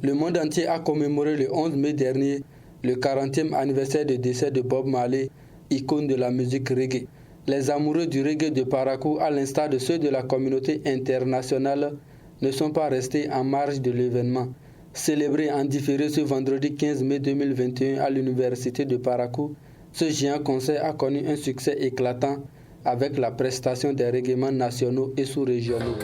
Le monde entier a commémoré le 11 mai dernier le 40e anniversaire du décès de Bob Marley, icône de la musique reggae. Les amoureux du reggae de Parakou, à l'instar de ceux de la communauté internationale, ne sont pas restés en marge de l'événement. Célébré en différé ce vendredi 15 mai 2021 à l'université de Parakou, ce géant concert a connu un succès éclatant avec la prestation des reggaemans nationaux et sous-régionaux.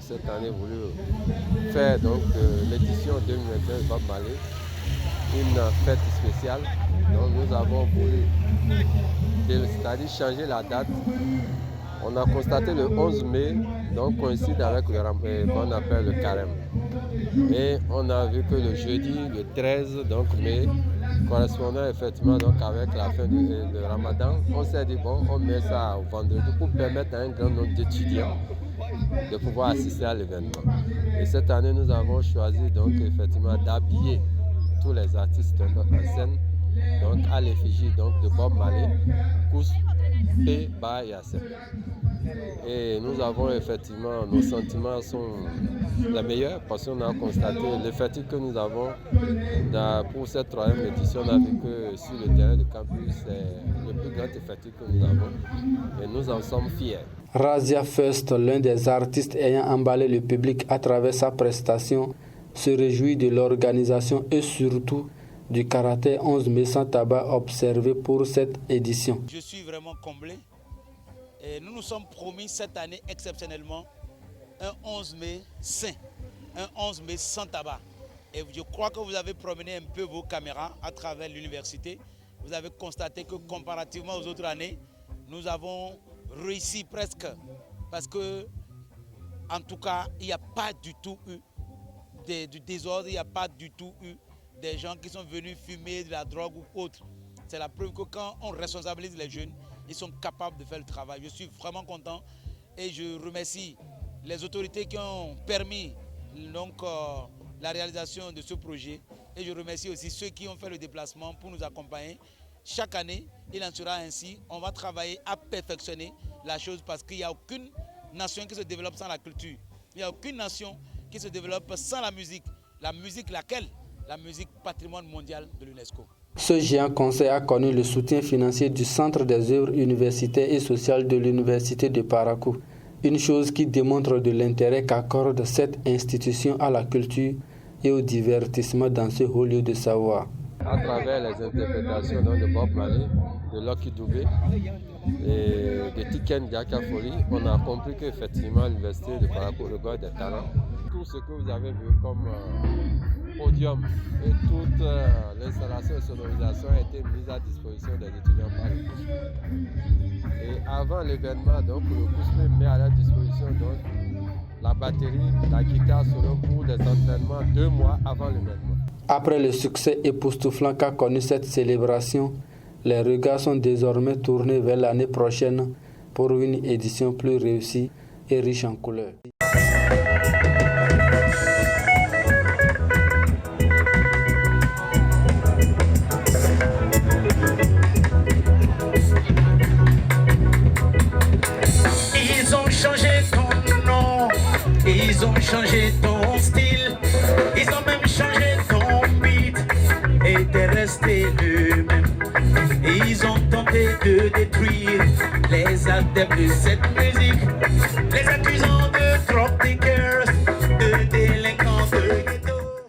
Cette année voulu faire donc l'édition 2021 de Bob Marley une fête spéciale. Donc nous avons voulu, c'est-à-dire changer la date. On a constaté le 11 mai, donc coïncide avec qu'on appelle le carême. Et on a vu que le jeudi, le 13 donc mai, correspondant effectivement donc avec la fin du Ramadan, on s'est dit bon, on met ça au vendredi pour permettre à un grand nombre d'étudiants de pouvoir assister à l'événement. Et cette année, nous avons choisi donc effectivement d'habiller tous les artistes en scène donc à l'effigie donc de Bob Marley, Kous, P, Ba et Yassem. Et nous avons effectivement, nos sentiments sont les meilleurs parce qu'on a constaté l'effectif que nous avons pour cette 3e édition. On a vu que sur le terrain de campus, c'est le plus grand effectif que nous avons et nous en sommes fiers. Razia First, l'un des artistes ayant emballé le public à travers sa prestation, se réjouit de l'organisation et surtout du caractère 11 mai sans tabac observé pour cette édition. Je suis vraiment comblé. Et nous nous sommes promis cette année exceptionnellement un 11 mai sain, un 11 mai sans tabac. Et je crois que vous avez promené un peu vos caméras à travers l'université. Vous avez constaté que comparativement aux autres années, nous avons réussi presque. Parce que, en tout cas, il n'y a pas du tout eu du désordre, il n'y a pas du tout eu des gens qui sont venus fumer de la drogue ou autre. C'est la preuve que quand on responsabilise les jeunes, ils sont capables de faire le travail. Je suis vraiment content et je remercie les autorités qui ont permis donc, la réalisation de ce projet. Et je remercie aussi ceux qui ont fait le déplacement pour nous accompagner. Chaque année, il en sera ainsi. On va travailler à perfectionner la chose parce qu'il n'y a aucune nation qui se développe sans la culture. Il n'y a aucune nation qui se développe sans la musique. La musique laquelle? La musique patrimoine mondial de l'UNESCO. Ce géant concert a connu le soutien financier du Centre des œuvres universitaires et sociales de l'Université de Parakou. Une chose qui démontre de l'intérêt qu'accorde cette institution à la culture et au divertissement dans ce haut lieu de savoir. À travers les interprétations de Bob Marley, de Lucky Dubé et de Tiken Jah Fakoly, on a compris qu'effectivement l'Université de Parakou regorge des talents. Tout ce que vous avez vu comme podium et toute l'installation et sonorisation a été mise à disposition des étudiants par le COUSP. Et avant l'événement, donc, le COUSP met à leur disposition donc, la batterie, la guitare solo pour des entraînements 2 mois avant l'événement. Après le succès époustouflant qu'a connu cette célébration, les regards sont désormais tournés vers l'année prochaine pour une édition plus réussie et riche en couleurs. Ils ont changé ton style, ils ont même changé ton beat, et t'es resté le même. Ils ont tenté de détruire les adeptes de cette musique, les accusant de drop des cœurs.